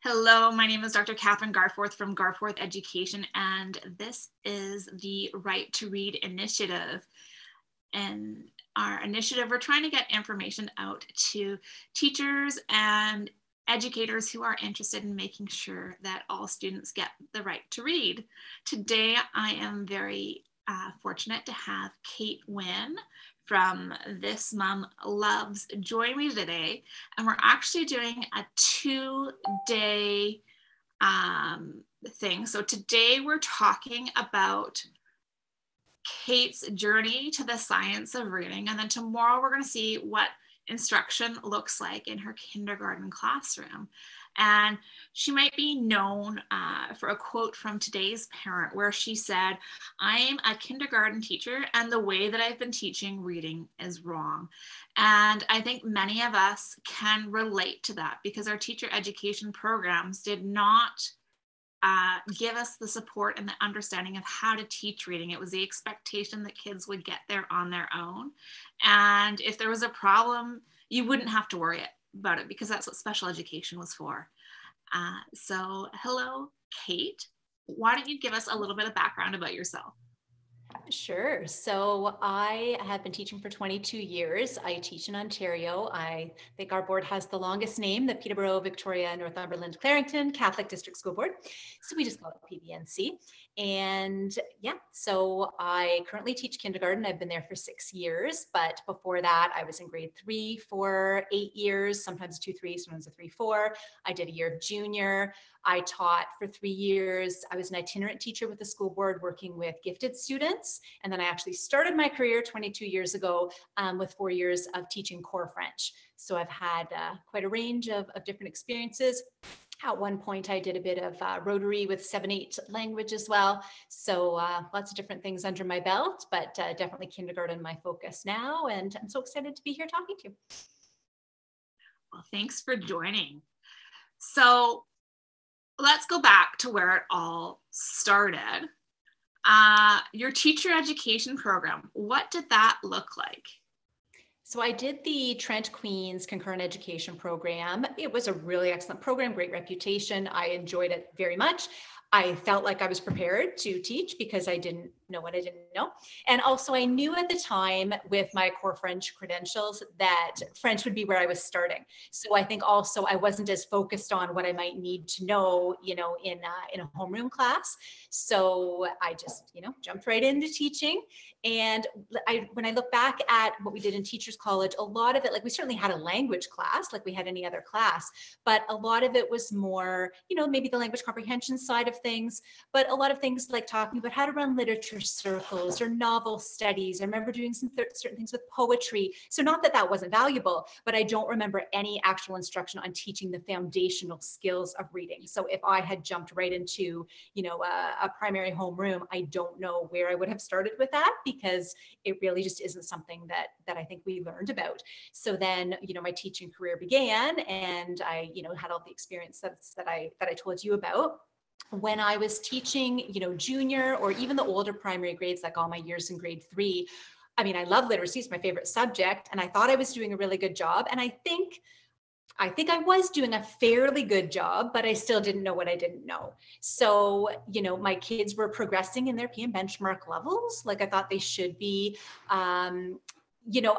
Hello, my name is Dr. Kathryn Garforth from Garforth Education, and this is the Right to Read initiative. And our initiative, we're trying to get information out to teachers and educators who are interested in making sure that all students get the right to read. Today, I am very fortunate to have Kate Winn from This Mom Loves join me today, and we're actually doing a 2-day thing. So today we're talking about Kate's journey to the science of reading, and then tomorrow we're going to see what instruction looks like in her kindergarten classroom. And she might be known for a quote from Today's Parent where she said, "I'm a kindergarten teacher and the way that I've been teaching reading is wrong." And I think many of us can relate to that because our teacher education programs did not give us the support and the understanding of how to teach reading. It was the expectation that kids would get there on their own. And if there was a problem, you wouldn't have to worry about it because that's what special education was for. So hello, Kate. Why don't you give us a little bit of background about yourself? Sure. So I have been teaching for 22 years. I teach in Ontario. I think our board has the longest name, the Peterborough, Victoria, Northumberland, Clarington Catholic District School Board. So we just call it PBNC. And yeah, so I currently teach kindergarten. I've been there for 6 years, but before that, I was in grade 3 for 8 years, sometimes 2-3, sometimes a 3-4. I did a year of junior. I taught for 3 years. I was an itinerant teacher with the school board working with gifted students. And then I actually started my career 22 years ago with 4 years of teaching core French. So I've had quite a range of different experiences. At one point, I did a bit of Rotary with 7-8 language as well. So lots of different things under my belt, but definitely kindergarten my focus now. And I'm so excited to be here talking to you. Well, thanks for joining. So let's go back to where it all started. Your teacher education program, what did that look like? So I did the Trent Queen's concurrent education program. It was a really excellent program, great reputation. I enjoyed it very much. I felt like I was prepared to teach because I didn't know what I didn't know. And also I knew at the time with my core French credentials that French would be where I was starting. So I think also I wasn't as focused on what I might need to know, in a homeroom class. So I just, jumped right into teaching. And when I look back at what we did in Teachers College, a lot of it, like we certainly had a language class, like we had any other class, but a lot of it was more, maybe the language comprehension side of things, but a lot of things like talking about how to run literature circles or novel studies. I remember doing some certain things with poetry. So not that that wasn't valuable, but I don't remember any actual instruction on teaching the foundational skills of reading. So if I had jumped right into, a primary homeroom, I don't know where I would have started with that because it really just isn't something that I think we learned about. So then, my teaching career began and I, had all the experience that I told you about. When I was teaching, junior or even the older primary grades, like all my years in grade 3, I love literacy. It's my favorite subject. And I thought I was doing a really good job. And I think I was doing a fairly good job, but I still didn't know what I didn't know. So, my kids were progressing in their PM benchmark levels. Like I thought they should be.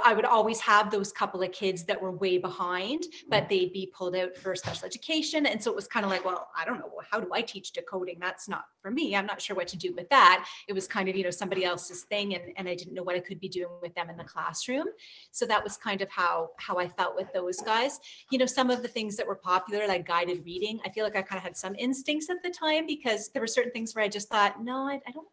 I would always have those couple of kids that were way behind, but they'd be pulled out for special education. And so it was kind of like, well, I don't know, how do I teach decoding? That's not for me. I'm not sure what to do with that. It was kind of, somebody else's thing. And I didn't know what I could be doing with them in the classroom. So that was kind of how I felt with those guys. Some of the things that were popular, like guided reading, I feel like I kind of had some instincts at the time because there were certain things where I just thought, no, I don't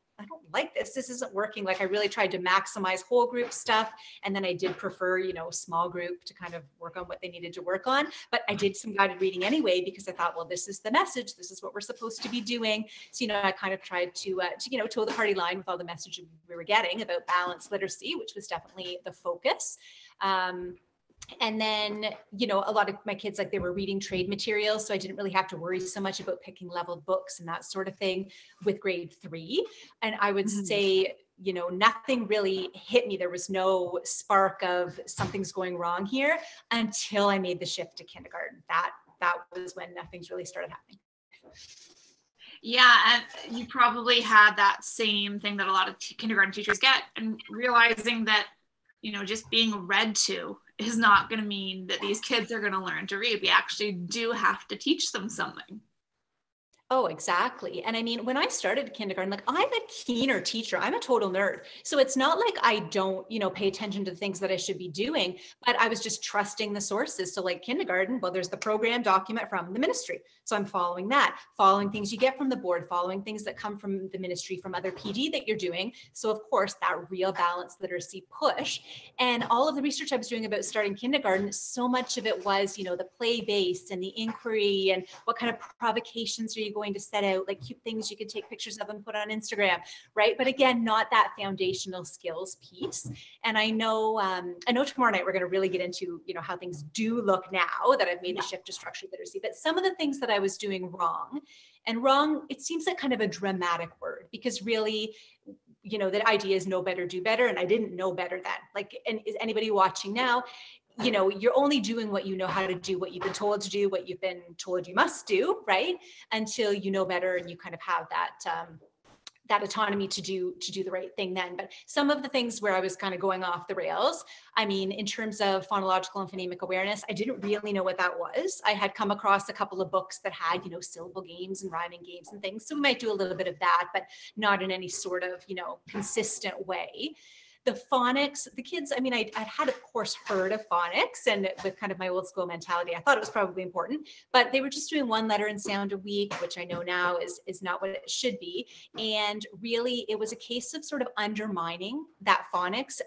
like this. This isn't working. Like I really tried to maximize whole group stuff. And then I did prefer, small group to kind of work on what they needed to work on. But I did some guided reading anyway, because I thought, well, this is the message. This is what we're supposed to be doing. So, I kind of tried to toe the party line with all the messages we were getting about balanced literacy, which was definitely the focus. And then, a lot of my kids, like they were reading trade materials. So I didn't really have to worry so much about picking leveled books and that sort of thing with grade 3. And I would say, nothing really hit me. There was no spark of something's going wrong here until I made the shift to kindergarten. That that was when things really started happening. Yeah, and you probably had that same thing that a lot of kindergarten teachers get, and realizing that, you know, just being read to is not going to mean that these kids are going to learn to read. We actually do have to teach them something. Oh, exactly. And I mean, when I started kindergarten, like I'm a keener teacher. I'm a total nerd. So it's not like I don't, pay attention to the things that I should be doing, but I was just trusting the sources. So like kindergarten, well, there's the program document from the ministry. So I'm following that, following things you get from the board, following things that come from the ministry, from other PD that you're doing. So of course, that real balanced literacy push. And all of the research I was doing about starting kindergarten, so much of it was, the play-based and the inquiry and what kind of provocations are you going to set out, like cute things you could take pictures of and put on Instagram, right? But again, not that foundational skills piece. And I know tomorrow night we're going to really get into, how things do look now that I've made the shift to structured literacy. But some of the things that I was doing wrong, it seems like kind of a dramatic word, because really, the idea is know better, do better. And I didn't know better then. Like, and is anybody watching now? You're only doing what you know how to do, what you've been told to do, what you've been told you must do, right? Until you know better and you kind of have that autonomy to do the right thing then. But some of the things where I was kind of going off the rails, I mean, in terms of phonological and phonemic awareness, I didn't really know what that was. I had come across a couple of books that had, syllable games and rhyming games and things. So we might do a little bit of that, but not in any sort of, consistent way. The phonics, the kids, I mean, I'd had, of course, heard of phonics, and with kind of my old school mentality, I thought it was probably important, but they were just doing one letter and sound a week, which I know now is not what it should be. And really, it was a case of sort of undermining that phonics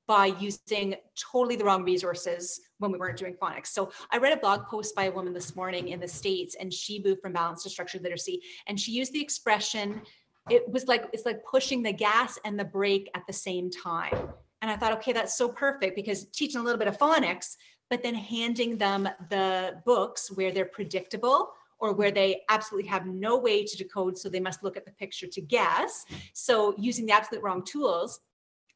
by using totally the wrong resources when we weren't doing phonics. So I read a blog post by a woman this morning in the States, and she moved from balanced to structured literacy, and she used the expression, it's like pushing the gas and the brake at the same time. And I thought, okay, that's so perfect, because teaching a little bit of phonics, but then handing them the books where they're predictable or where they absolutely have no way to decode, so they must look at the picture to guess. So using the absolute wrong tools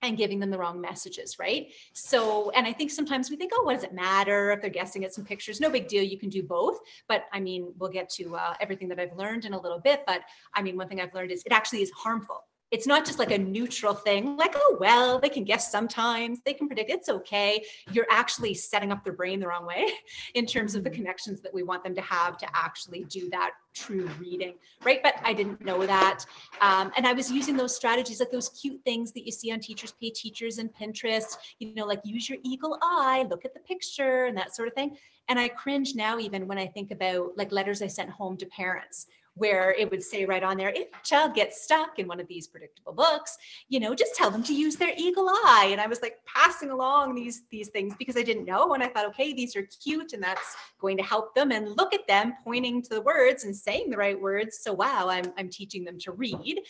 and giving them the wrong messages, right? So, and I think sometimes we think, oh, what does it matter if they're guessing at some pictures? No big deal, you can do both. But I mean, we'll get to everything that I've learned in a little bit, but I mean, one thing I've learned is it actually is harmful. It's not just like a neutral thing, like, oh, well, they can guess sometimes, they can predict, it's okay. You're actually setting up their brain the wrong way in terms of the connections that we want them to have to actually do that true reading, right? But I didn't know that. And I was using those strategies, like those cute things that you see on Teachers Pay Teachers and Pinterest, like use your eagle eye, look at the picture and that sort of thing. And I cringe now, even when I think about like letters I sent home to parents, where it would say right on there, if a child gets stuck in one of these predictable books, just tell them to use their eagle eye. And I was like passing along these things because I didn't know. And I thought, okay, these are cute and that's going to help them. And look at them pointing to the words and saying the right words. So wow, I'm teaching them to read.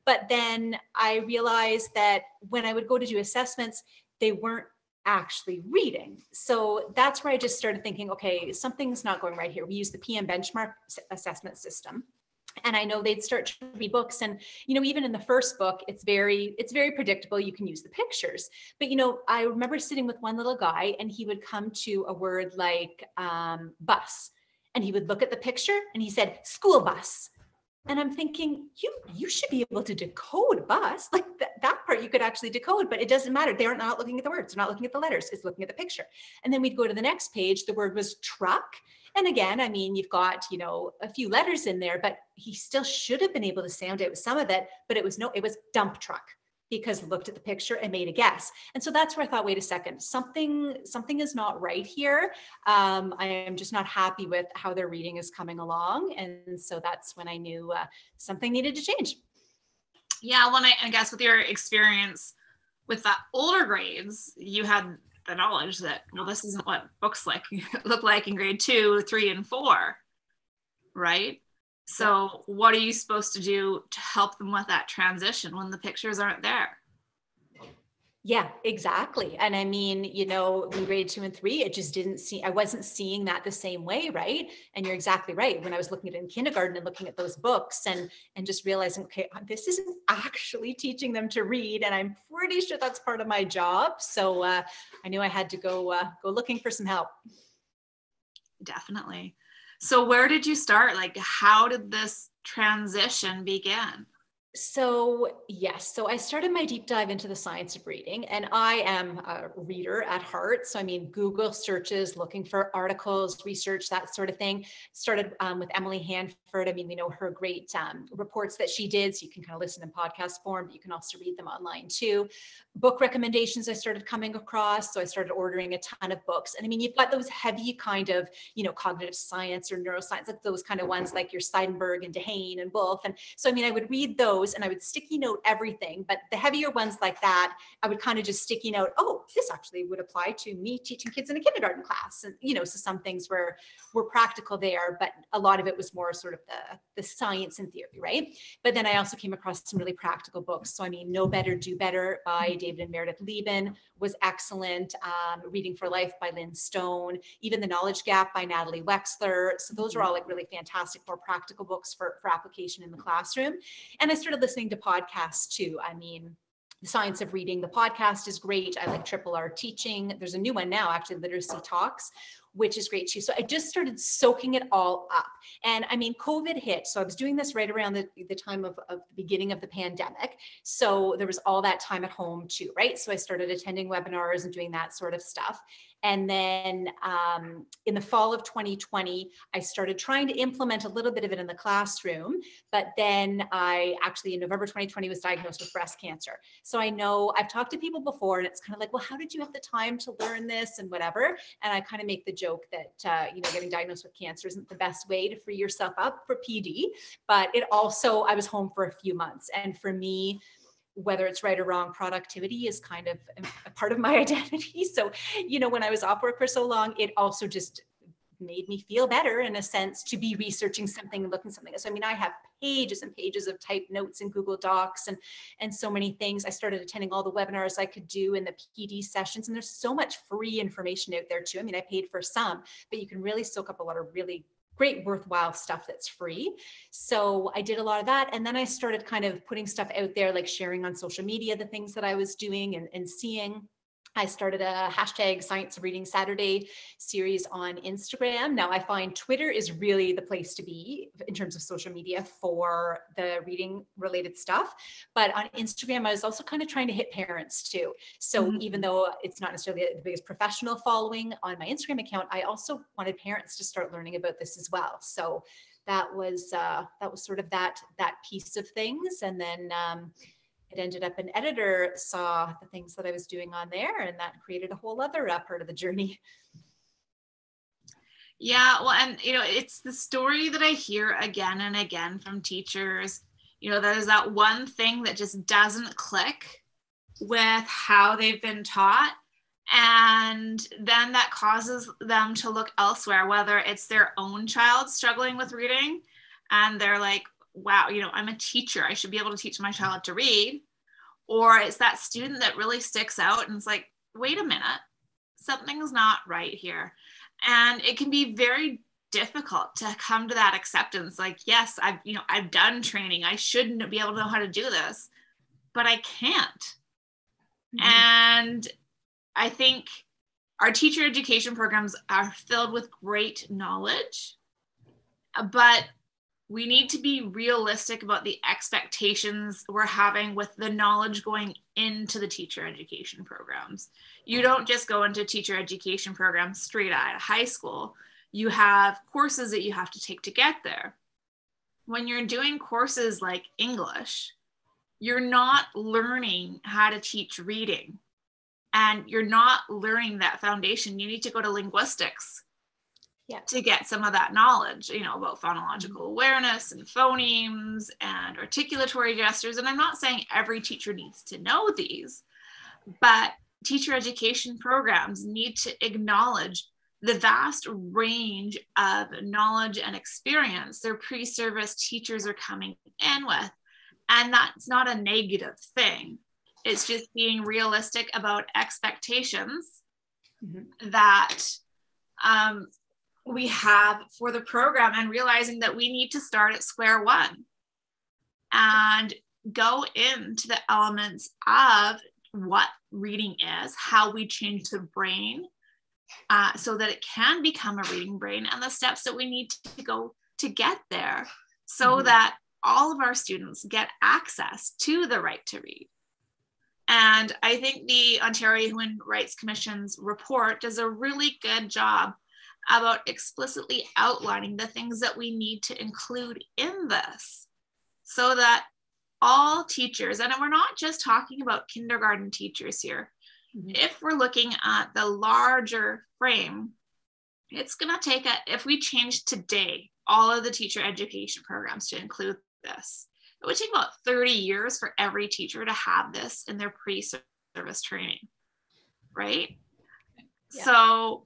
But then I realized that when I would go to do assessments, they weren't actually reading. So that's where I just started thinking, okay, something's not going right here. We use the PM benchmark assessment system. And I know they'd start to read books, and even in the first book, it's very predictable. You can use the pictures, but I remember sitting with one little guy, and he would come to a word like bus, and he would look at the picture, and he said school bus. And I'm thinking, you should be able to decode bus, like that part you could actually decode, but it doesn't matter. They're not looking at the words, they're not looking at the letters, it's looking at the picture. And then we'd go to the next page, the word was truck. And again, I mean, you've got, a few letters in there, but he still should have been able to sound out some of it, but it was dump truck, because looked at the picture and made a guess. And so that's where I thought, wait a second, something is not right here. I am just not happy with how their reading is coming along. And so that's when I knew something needed to change. Yeah, well, I guess with your experience with the older grades, you had the knowledge that, well, this isn't what books look like in grade 2, 3, and 4, right? So what are you supposed to do to help them with that transition when the pictures aren't there? Yeah, exactly. And I mean, in grade 2 and 3, it just I wasn't seeing that the same way, right? And you're exactly right. When I was looking at it in kindergarten and looking at those books and just realizing, okay, this isn't actually teaching them to read. And I'm pretty sure that's part of my job. So I knew I had to go looking for some help. Definitely. So where did you start? Like, how did this transition begin? So yes, so I started my deep dive into the science of reading, and I am a reader at heart. So I mean, Google searches, looking for articles, research, that sort of thing. Started with Emily Hanford. I mean, we know her great reports that she did, so you can kind of listen in podcast form, but you can also read them online too. Book recommendations I started coming across, so I started ordering a ton of books. And I mean, you've got those heavy kind of, cognitive science or neuroscience, like those kind of ones like your Seidenberg and Dehane and Wolf. And so I mean, I would read those and I would sticky note everything, but the heavier ones like that, I would kind of just sticky note, oh, this actually would apply to me teaching kids in a kindergarten class. And, so some things were practical there, but a lot of it was more sort of the science and theory, right? But then I also came across some really practical books. So I mean, Know Better, Do Better by David and Meredith Lieben was excellent. Reading for Life by Lynn Stone, even The Knowledge Gap by Natalie Wexler. So those are all like really fantastic, more practical books for application in the classroom. And I started listening to podcasts too. I mean, The Science of Reading, the podcast is great. I like Triple R Teaching. There's a new one now, actually, Literacy Talks, which is great too. So I just started soaking it all up. And I mean, COVID hit. So I was doing this right around the time of the beginning of the pandemic. So there was all that time at home too, right? So I started attending webinars and doing that sort of stuff. And then in the fall of 2020, I started trying to implement a little bit of it in the classroom. But then I actually, in November 2020, was diagnosed with breast cancer. So I know I've talked to people before and it's kind of like, well, how did you have the time to learn this and whatever? And I kind of make the joke that, getting diagnosed with cancer isn't the best way to free yourself up for PD. But it also, I was home for a few months. And for me, whether it's right or wrong, productivity is kind of a part of my identity. So, when I was off work for so long, it also just made me feel better in a sense to be researching something and looking something. So, I mean, I have pages and pages of typed notes in Google Docs and so many things. I started attending all the webinars I could do in the PD sessions. And there's so much free information out there too. I mean, I paid for some, but you can really soak up a lot of really great, worthwhile stuff that's free. So I did a lot of that. And then I started kind of putting stuff out there, like sharing on social media, the things that I was doing and seeing. I started a hashtag Science of Reading Saturday series on Instagram. Now I find Twitter is really the place to be in terms of social media for the reading related stuff. But on Instagram, I was also kind of trying to hit parents too. So even though it's not necessarily the biggest professional following on my Instagram account, I also wanted parents to start learning about this as well. So that was sort of that piece of things. And then it ended up an editor saw the things that I was doing on there, and that created a whole other part of the journey. Yeah, well, and it's the story that I hear again and again from teachers. There's that one thing that just doesn't click with how they've been taught, and then that causes them to look elsewhere, whether it's their own child struggling with reading and they're like, wow, I'm a teacher, I should be able to teach my child to read. Or it's that student that really sticks out and it's like, wait a minute, something's not right here. And it can be very difficult to come to that acceptance. Like, yes, I've done training, I shouldn't be able to know how to do this, but I can't. And I think our teacher education programs are filled with great knowledge, but we need to be realistic about the expectations we're having with the knowledge going into the teacher education programs. You don't just go into teacher education programs straight out of high school. You have courses that you have to take to get there. When you're doing courses like English, you're not learning how to teach reading, and you're not learning that foundation. You need to go to linguistics to get some of that knowledge, about phonological awareness and phonemes and articulatory gestures. And I'm not saying every teacher needs to know these, but teacher education programs need to acknowledge the vast range of knowledge and experience their pre-service teachers are coming in with. And that's not a negative thing. It's just being realistic about expectations that we have for the program, and realizing that we need to start at square one and go into the elements of what reading is, how we change the brain, so that it can become a reading brain, and the steps that we need to go to get there, so that all of our students get access to the right to read. And I think the Ontario Human Rights Commission's report does a really good job about explicitly outlining the things that we need to include in this, so that all teachers, and we're not just talking about kindergarten teachers here, if we're looking at the larger frame, it's going to take if we change today all of the teacher education programs to include this, it would take about 30 years for every teacher to have this in their pre-service training, right? Yeah. So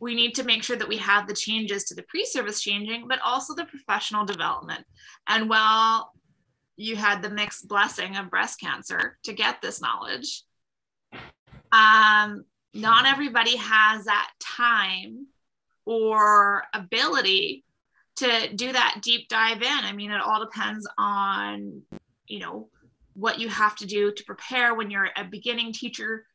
we need to make sure that we have the changes to the pre-service changing, but also the professional development. And while you had the mixed blessing of breast cancer to get this knowledge, not everybody has that time or ability to do that deep dive in. I mean, it all depends on, what you have to do to prepare when you're a beginning teacher,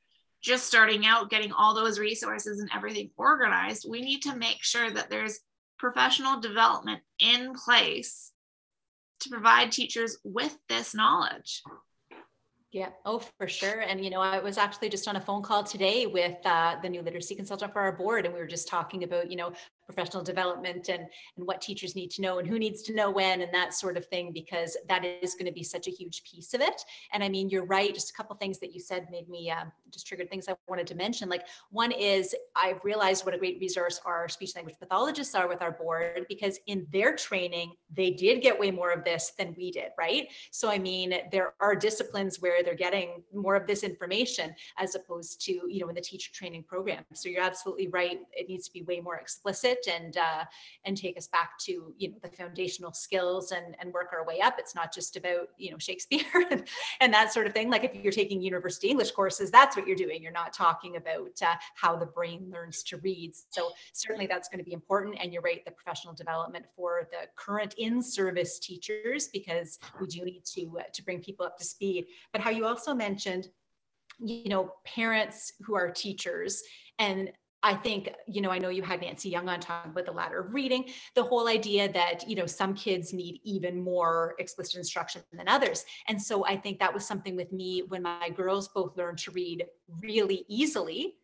just starting out, getting all those resources and everything organized. We need to make sure that there's professional development in place to provide teachers with this knowledge. Yeah, oh, for sure. And, I was actually just on a phone call today with the new literacy consultant for our board, and we were just talking about, professional development and what teachers need to know and who needs to know when and that sort of thing, because that is going to be such a huge piece of it. And I mean, you're right. Just a couple of things that you said made me just triggered things I wanted to mention. Like, one is I've realized what a great resource our speech language pathologists are with our board, because in their training, they did get way more of this than we did, right? So, I mean, there are disciplines where they're getting more of this information as opposed to, in the teacher training program. So you're absolutely right. It needs to be way more explicit and take us back to, the foundational skills and work our way up. It's not just about, Shakespeare and that sort of thing. Like, if you're taking university English courses, that's what you're doing. You're not talking about how the brain learns to read. So certainly that's going to be important. And you're right, the professional development for the current in-service teachers, because we do need to bring people up to speed. But how you also mentioned, parents who are teachers, and I think, I know you had Nancy Young on talking about the ladder of reading, the whole idea that, some kids need even more explicit instruction than others. And so I think that was something with me when my girls both learned to read really easily.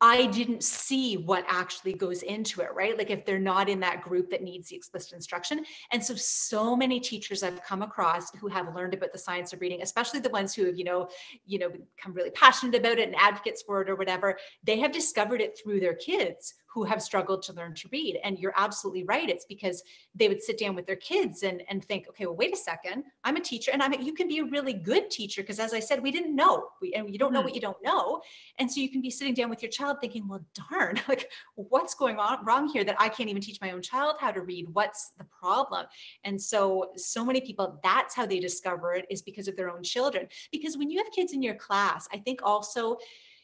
I didn't see what actually goes into it, right? Like, if they're not in that group that needs the explicit instruction. And so many teachers I've come across who have learned about the science of reading, especially the ones who have, become really passionate about it and advocates for it or whatever, they have discovered it through their kids who have struggled to learn to read. And you're absolutely right. It's because they would sit down with their kids and think, okay, well, wait a second, I'm a teacher, and you can be a really good teacher, because as I said, we didn't know, and you don't know what you don't know. And so you can be sitting down with your child thinking, well, darn, like, what's going on wrong here that I can't even teach my own child how to read? What's the problem? And so many people, that's how they discover it, is because of their own children. Because when you have kids in your class, I think also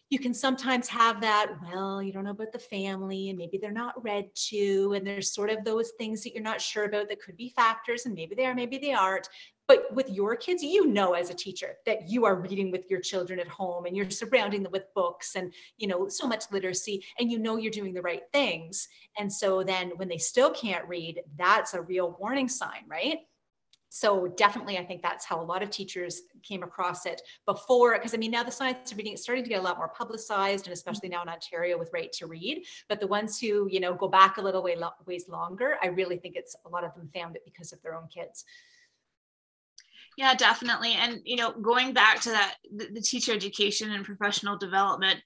you can sometimes have that, well, you don't know about the family, and maybe they're not read to, and there's sort of those things that you're not sure about that could be factors, and maybe they are, maybe they aren't. But with your kids, as a teacher, that you are reading with your children at home, and you're surrounding them with books and, so much literacy, and you're doing the right things. And so then when they still can't read, that's a real warning sign, right? So definitely, I think that's how a lot of teachers came across it before, because now the science of reading is starting to get a lot more publicized, and especially now in Ontario with Right to Read. But the ones who, go back a little ways longer, I really think it's a lot of them found it because of their own kids. Yeah, definitely. And, going back to that, the teacher education and professional development,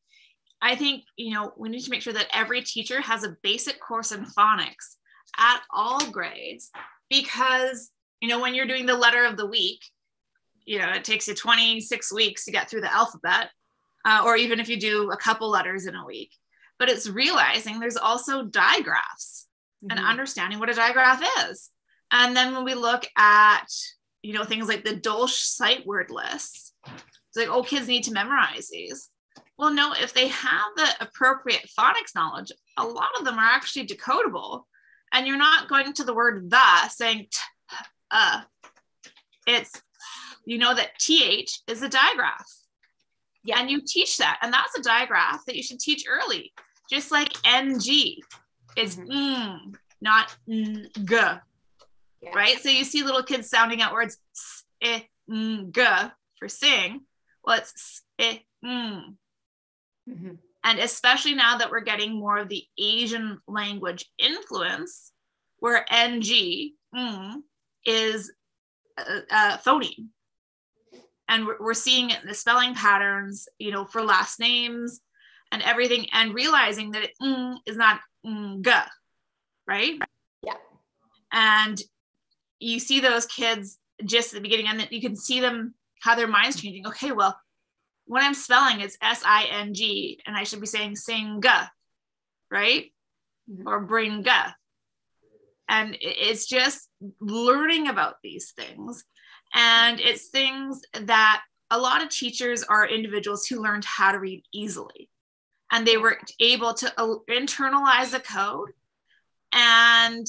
I think, we need to make sure that every teacher has a basic course in phonics at all grades, because when you're doing the letter of the week, it takes you 26 weeks to get through the alphabet, or even if you do a couple letters in a week. But it's realizing there's also digraphs and understanding what a digraph is. And then when we look at, things like the Dolch sight word lists, it's like, oh, kids need to memorize these. Well, no, if they have the appropriate phonics knowledge, a lot of them are actually decodable. And you're not going to the word the saying it's, that TH is a digraph. Yeah. And you teach that. And that's a digraph that you should teach early. Just like NG. It's not g. Yeah. Right? So you see little kids sounding out words g for sing. Well, it's and especially now that we're getting more of the Asian language influence, where NG is a phoneme. And we're seeing it in the spelling patterns, you know, for last names and everything, and realizing that it is not g, right? Yeah. And you see those kids just at the beginning, and then you can see them, how their mind's changing. Okay, well, when I'm spelling, it's SING, and I should be saying sing, right? Or bring. And it's just learning about these things. And it's things that a lot of teachers are individuals who learned how to read easily. And they were able to internalize the code, and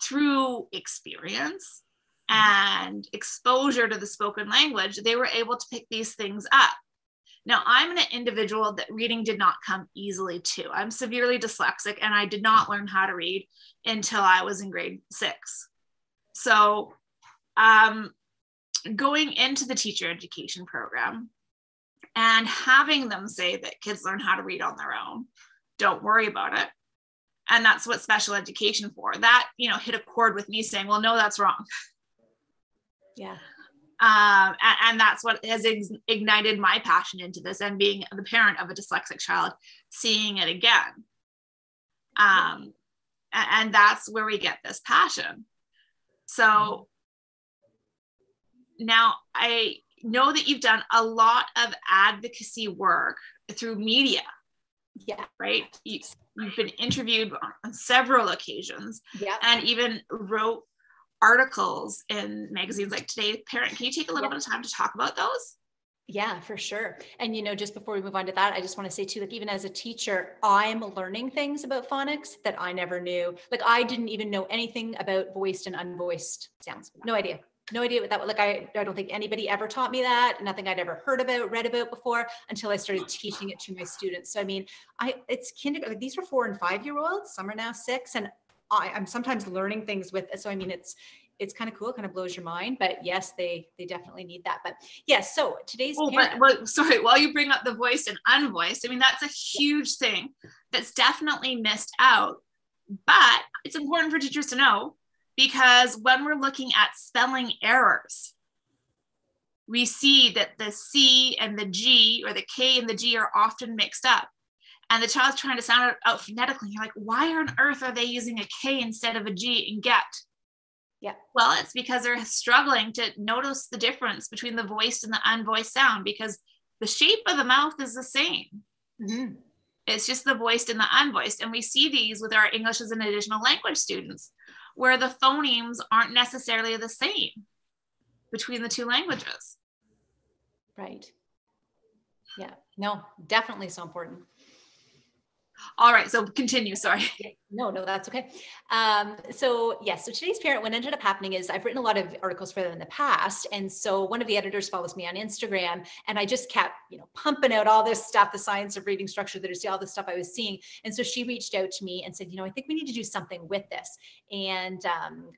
through experience and exposure to the spoken language, they were able to pick these things up. Now, I'm an individual that reading did not come easily to. I'm severely dyslexic, and I did not learn how to read until I was in grade 6. So going into the teacher education program and having them say that kids learn how to read on their own, don't worry about it. And that's what special education for. That, you know, hit a chord with me saying, well, no, that's wrong. Yeah. And that's what has ignited my passion into this, and being the parent of a dyslexic child, seeing it again. And that's where we get this passion. So now I know that you've done a lot of advocacy work through media. Yeah. Right? You've been interviewed on several occasions. Yeah. And even wrote articles in magazines like Today's Parent. Can you take a little bit of time to talk about those? Yeah, for sure. And, you know, just before we move on to that, I just want to say too, like, even as a teacher, I'm learning things about phonics that I never knew. Like, I didn't even know anything about voiced and unvoiced sounds. No idea. No idea what that was. Like, I don't think anybody ever taught me that. Nothing I'd ever heard about, read about before, until I started teaching it to my students. So, I mean, it's kindergarten. Like, these are 4 and 5-year-olds. Some are now 6. And I'm sometimes learning things with it. So, I mean, it's kind of cool. It kind of blows your mind, but yes, they definitely need that. But yes, so today's but sorry, while you bring up the voiced and unvoiced, I mean, that's a huge thing that's definitely missed out, but it's important for teachers to know, because when we're looking at spelling errors, we see that the C and the G, or the K and the G, are often mixed up. And the child's trying to sound it out phonetically. You're like, why on earth are they using a K instead of a G in get? Yeah. Well, it's because they're struggling to notice the difference between the voiced and the unvoiced sound, because the shape of the mouth is the same. Mm-hmm. It's just the voiced and the unvoiced. And we see these with our English as an additional language students, where the phonemes aren't necessarily the same between the two languages. Right. Yeah. No, definitely so important. All right, so continue, sorry. No, that's okay. So yes, so today's parent, what ended up happening is I've written a lot of articles for them in the past. And so one of the editors follows me on Instagram, and I just kept, pumping out all this stuff, the science of reading, structure literacy, all this stuff I was seeing. And so she reached out to me and said, I think we need to do something with this. And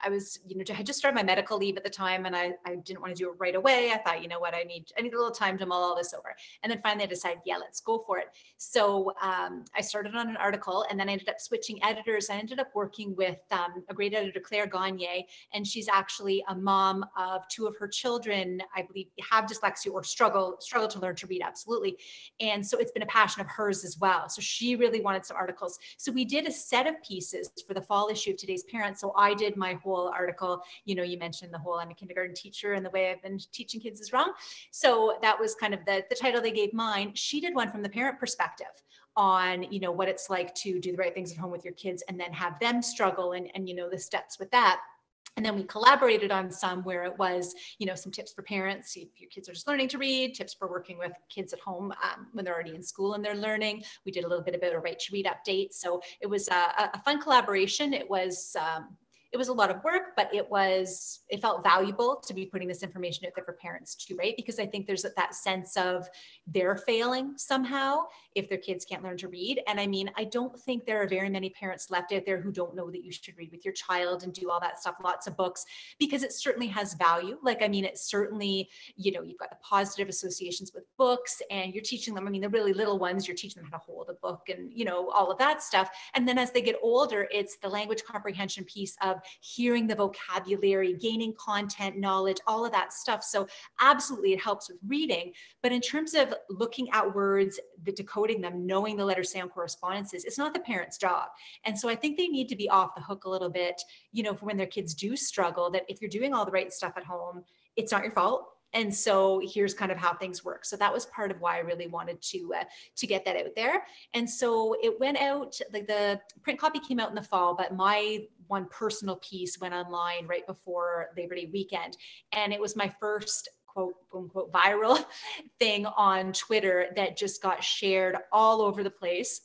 I was, I had just started my medical leave at the time, and I didn't want to do it right away. I thought, what, I need a little time to mull all this over. And then finally I decided, yeah, let's go for it. So I started on an article, and then I ended up switching editors. I ended up working with a great editor, Claire Gagne, and she's actually a mom of 2 of her children, I believe, have dyslexia or struggle to learn to read, absolutely. And so it's been a passion of hers as well. So she really wanted some articles. So we did a set of pieces for the fall issue of Today's Parent. So I did my whole article. You mentioned the whole I'm a kindergarten teacher and the way I've been teaching kids is wrong. So that was kind of the title they gave mine. She did one from the parent perspective on, what it's like to do the right things at home with your kids and then have them struggle and the steps with that. And then we collaborated on some where it was, some tips for parents, if your kids are just learning to read, tips for working with kids at home when they're already in school and they're learning. We did a little bit about a right to read update. So it was a fun collaboration. It was it was a lot of work, but it felt valuable to be putting this information out there for parents too, right? Because I think there's that sense of they're failing somehow if their kids can't learn to read. And I mean, I don't think there are very many parents left out there who don't know that you should read with your child and do all that stuff, lots of books, because it certainly has value. Like, I mean, it certainly, you've got the positive associations with books, and you're teaching them, I mean, the really little ones, you're teaching them how to hold a book and, all of that stuff. And then as they get older, it's the language comprehension piece of hearing the vocabulary, gaining content, knowledge, all of that stuff. So absolutely it helps with reading. But in terms of looking at words, decoding them, knowing the letter sound correspondences, it's not the parent's job. And so I think they need to be off the hook a little bit, for when their kids do struggle, that if you're doing all the right stuff at home, it's not your fault. And so here's kind of how things work. So that was part of why I really wanted to get that out there. And so it went out, like the print copy came out in the fall, but my one personal piece went online right before Labor Day weekend. And it was my first quote unquote viral thing on Twitter that just got shared all over the place.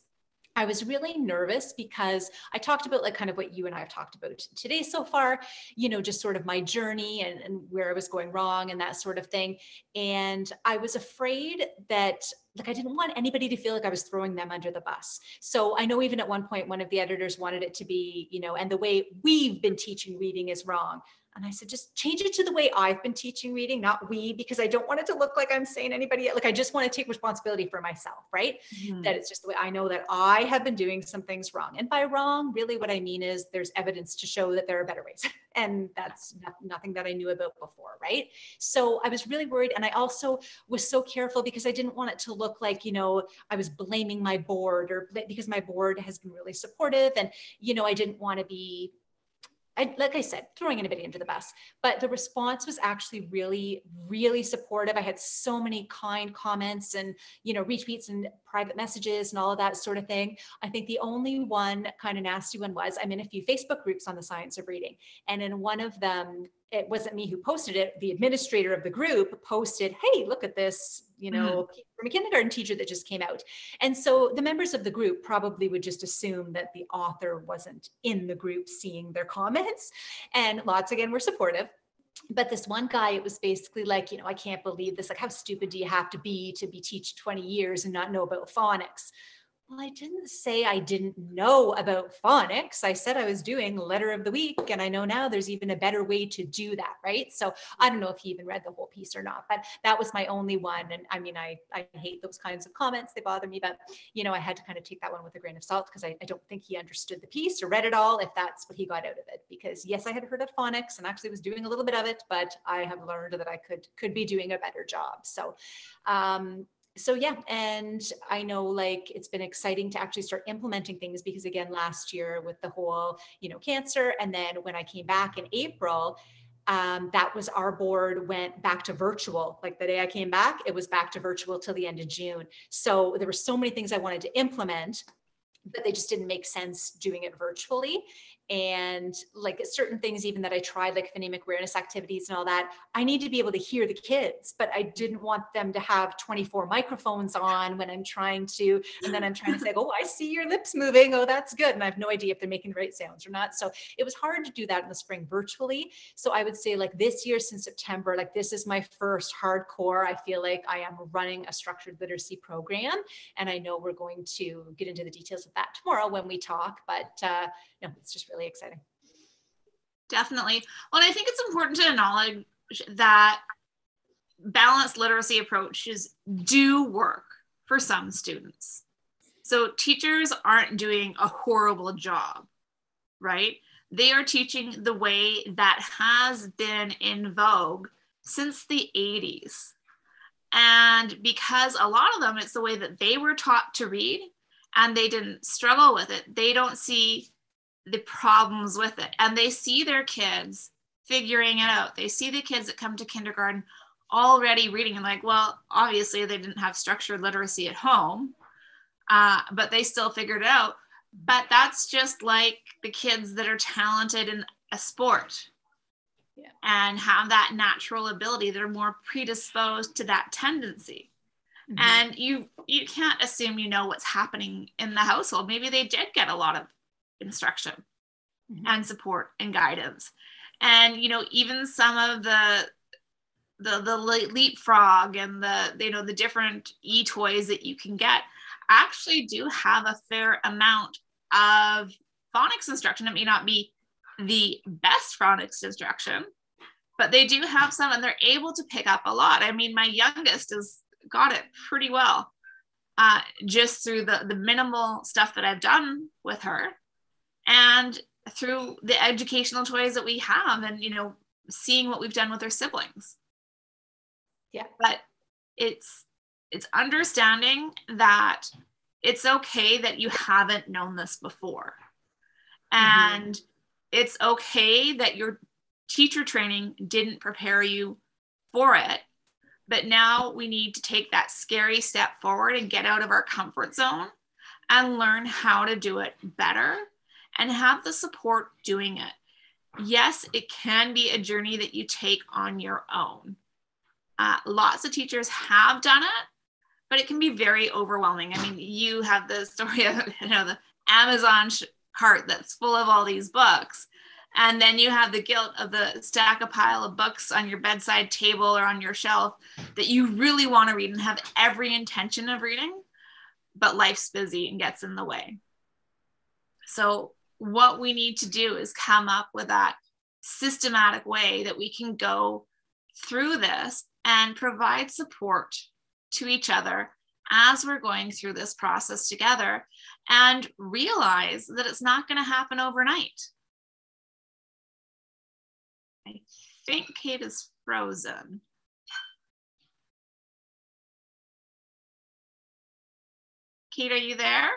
I was really nervous because I talked about like kind of what you and I have talked about today so far, just sort of my journey and where I was going wrong and that sort of thing. And I was afraid that I didn't want anybody to feel like I was throwing them under the bus. So I know even at one point, one of the editors wanted it to be, and the way we've been teaching reading is wrong. And I said, just change it to the way I've been teaching reading, not we, because I don't want it to look like I'm saying anybody, I just want to take responsibility for myself, right? Mm-hmm. That it's just the way I know that I have been doing some things wrong. And by wrong, really what I mean is there's evidence to show that there are better ways. And that's nothing that I knew about before, right? So I was really worried. And I also was so careful because I didn't want it to look like, I was blaming my board, or because my board has been really supportive. And, I didn't want to be, like I said, throwing anybody under the bus, but the response was actually really, really supportive. I had so many kind comments and, retweets and private messages and all of that sort of thing. I think the only one kind of nasty one was, I'm in a few Facebook groups on the science of reading. And in one of them, it wasn't me who posted it. The administrator of the group posted, hey, look at this, from a kindergarten teacher that just came out. And so the members of the group probably would just assume that the author wasn't in the group seeing their comments. And lots, again, were supportive. But this one guy, it was basically like, I can't believe this. Like, how stupid do you have to be teach 20 years and not know about phonics? Well, I didn't say I didn't know about phonics. I said I was doing letter of the week, and I know now there's even a better way to do that, right? So I don't know if he even read the whole piece or not, but that was my only one. And I mean, I hate those kinds of comments. They bother me, but I had to kind of take that one with a grain of salt because I don't think he understood the piece or read it all, if that's what he got out of it. Because yes, I had heard of phonics and actually was doing a little bit of it, but I have learned that I could be doing a better job. So yeah, and I know it's been exciting to actually start implementing things because again, last year with the whole, cancer, and then when I came back in April, that was our board went back to virtual. Like the day I came back, it was back to virtual till the end of June. So there were so many things I wanted to implement, but they just didn't make sense doing it virtually. And certain things even that I tried, like phonemic awareness activities and all that, I need to be able to hear the kids, but I didn't want them to have 24 microphones on when I'm trying to, and then I'm trying to say, oh, I see your lips moving. Oh, that's good. And I have no idea if they're making the right sounds or not. So it was hard to do that in the spring virtually. So I would say this year since September, this is my first hardcore. I feel like I am running a structured literacy program. And I know we're going to get into the details of that tomorrow when we talk, but no, it's just really exciting. Definitely. Well, I think it's important to acknowledge that balanced literacy approaches do work for some students. So teachers aren't doing a horrible job, right? They are teaching the way that has been in vogue since the 80s. And because a lot of them, it's the way that they were taught to read and they didn't struggle with it. They don't see the problems with it. And they see their kids figuring it out. They see the kids that come to kindergarten already reading and well, obviously they didn't have structured literacy at home, but they still figured it out. But that's just like the kids that are talented in a sport and have that natural ability. They're more predisposed to that tendency. Mm-hmm. And you can't assume what's happening in the household. Maybe they did get a lot of instruction, and support and guidance. And, you know, even some of the leapfrog and the different e-toys that you can get actually do have a fair amount of phonics instruction. It may not be the best phonics instruction, but they do have some, and they're able to pick up a lot. I mean, my youngest has got it pretty well, just through the minimal stuff that I've done with her, and through the educational toys that we have, and, you know, seeing what we've done with her siblings. Yeah. But it's understanding that it's okay that you haven't known this before. And it's okay that your teacher training didn't prepare you for it. But now we need to take that scary step forward and get out of our comfort zone and learn how to do it better and have the support doing it. Yes, it can be a journey that you take on your own. Lots of teachers have done it, but it can be very overwhelming. I mean, you have the story of, you know, the Amazon cart that's full of all these books. And then you have the guilt of the stack a pile of books on your bedside table or on your shelf that you really want to read and have every intention of reading, but life's busy and gets in the way. So what we need to do is come up with that systematic way that we can go through this and provide support to each other as we're going through this process together, and realize that it's not going to happen overnight. I think Kate is frozen. Kate, are you there?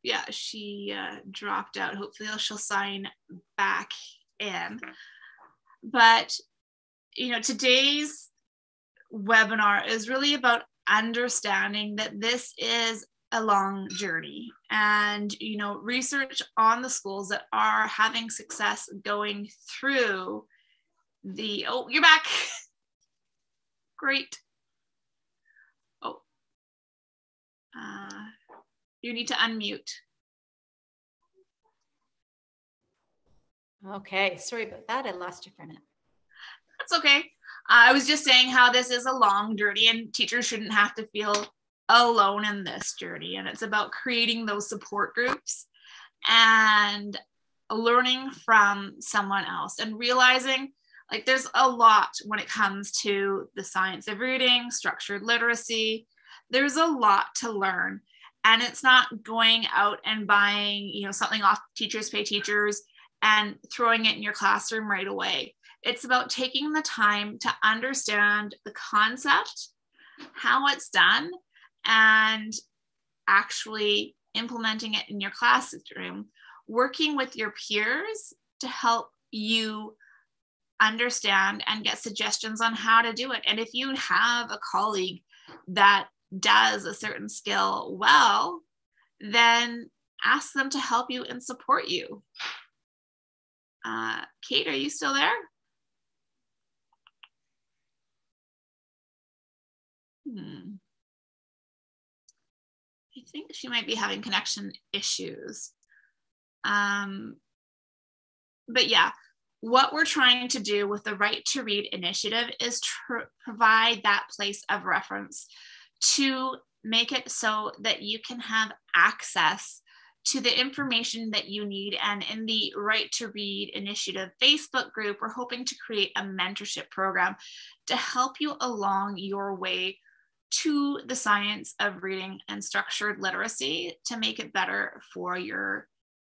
Yeah, she dropped out. Hopefully she'll sign back in. But, you know, today's webinar is really about understanding that this is a long journey, and, you know, research on the schools that are having success going through the, oh, you're back. Great. Oh, you need to unmute. Okay, sorry about that. I lost you for a minute. That's okay. I was just saying how this is a long journey, and teachers shouldn't have to feel alone in this journey. And it's about creating those support groups and learning from someone else and realizing, like, there's a lot when it comes to the science of reading, structured literacy. There's a lot to learn, and it's not going out and buying, you know, something off Teachers Pay Teachers and throwing it in your classroom right away. It's about taking the time to understand the concept, how it's done, and actually implementing it in your classroom, working with your peers to help you understand and get suggestions on how to do it. And if you have a colleague that does a certain skill well, then ask them to help you and support you. Kate, are you still there? I think she might be having connection issues. But yeah, what we're trying to do with the Right to Read initiative is to provide that place of reference to make it so that you can have access to the information that you need. And in the Right to Read initiative Facebook group, we're hoping to create a mentorship program to help you along your way to the science of reading and structured literacy, to make it better for your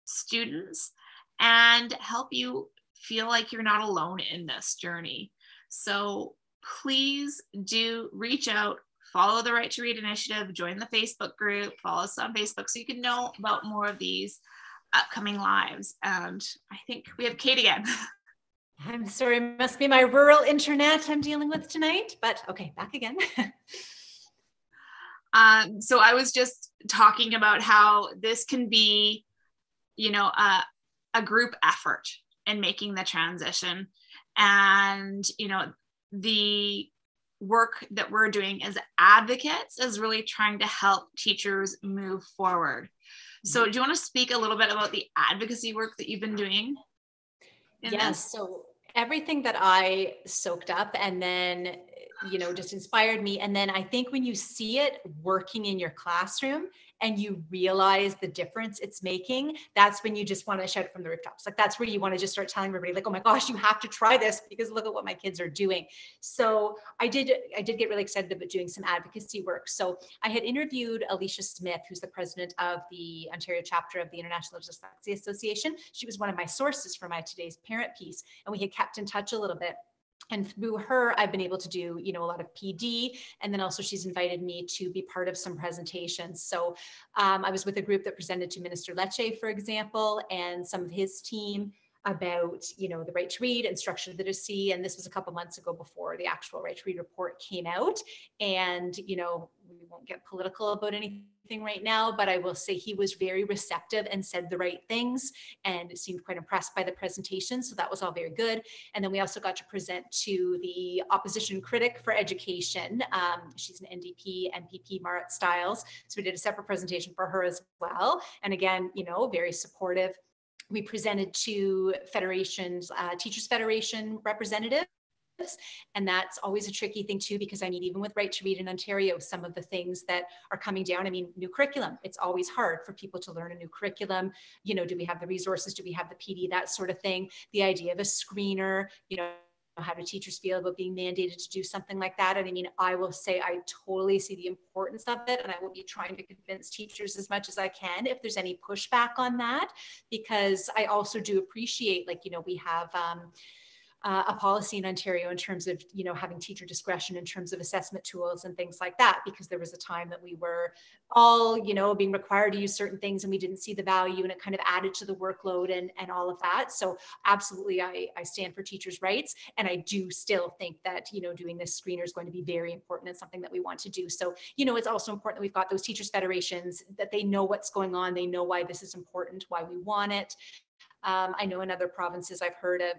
students and help you feel like you're not alone in this journey. So please do reach out, follow the Right to Read initiative, join the Facebook group, follow us on Facebook so you can know about more of these upcoming lives. And I think we have Kate again. I'm sorry, it must be my rural internet I'm dealing with tonight, but okay, back again. So I was just talking about how this can be a group effort in making the transition. And, the work that we're doing as advocates is really trying to help teachers move forward. So do you want to speak a little bit about the advocacy work that you've been doing? Yes. So everything that I soaked up and then, just inspired me. And then I think when you see it working in your classroom and you realize the difference it's making, that's when you just want to shout it from the rooftops. Like, that's where you want to just start telling everybody, like, oh my gosh, you have to try this because look at what my kids are doing. So I did get really excited about doing some advocacy work. So I had interviewed Alicia Smith, who's the president of the Ontario chapter of the International Dyslexia Association. She was one of my sources for my today's parent piece, and we had kept in touch a little bit. And through her, I've been able to do, a lot of Ph.D. And then also she's invited me to be part of some presentations. So I was with a group that presented to Minister Lecce, for example, and some of his team about, the right to read and structured literacy. And this was a couple months ago before the actual right to read report came out. And, we won't get political about anything right now, but I will say he was very receptive and said the right things and seemed quite impressed by the presentation. So that was all very good. And then we also got to present to the opposition critic for education. She's an NDP, MPP, Marit Stiles. So we did a separate presentation for her as well. And again, very supportive. We presented to federations, Teachers Federation representatives. And that's always a tricky thing too, because I mean, even with Right to Read in Ontario, some of the things that are coming down, I mean, new curriculum, it's always hard for people to learn a new curriculum. Do we have the resources? Do we have the PD? That sort of thing. The idea of a screener, how do teachers feel about being mandated to do something like that? And I mean, I will say I totally see the importance of it, and I will be trying to convince teachers as much as I can if there's any pushback on that, because I also do appreciate, we have a policy in Ontario in terms of, having teacher discretion in terms of assessment tools and things like that, because there was a time that we were all, being required to use certain things and we didn't see the value, and it kind of added to the workload and all of that. So absolutely, I stand for teachers' rights. And I do still think that, doing this screener is going to be very important and something that we want to do. So, it's also important that we've got those teachers' federations, that they know what's going on. They know why this is important, why we want it. I know in other provinces, I've heard of,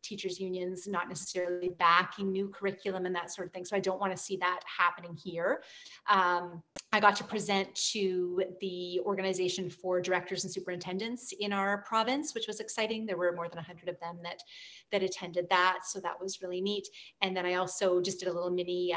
teachers unions not necessarily backing new curriculum and that sort of thing. So I don't want to see that happening here. I got to present to the organization for directors and superintendents in our province, which was exciting. There were more than 100 of them that attended that. So that was really neat. And then I also just did a little mini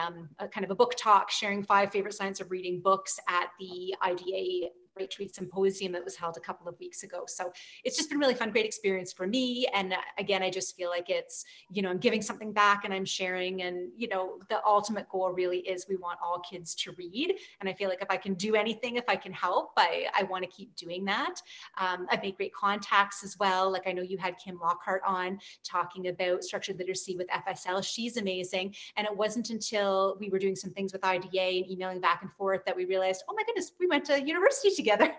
kind of a book talk, sharing 5 favorite science of reading books at the IDA Right to Read Symposium that was held a couple of weeks ago. So it's just been really fun, great experience for me. And again, I just feel like it's, I'm giving something back and I'm sharing. And, the ultimate goal really is we want all kids to read. And I feel like if I can do anything, if I can help, I want to keep doing that. I've made great contacts as well. Like I know you had Kim Lockhart on talking about structured literacy with FSL. She's amazing. And it wasn't until we were doing some things with IDA and emailing back and forth that we realized, oh my goodness, we went to university together.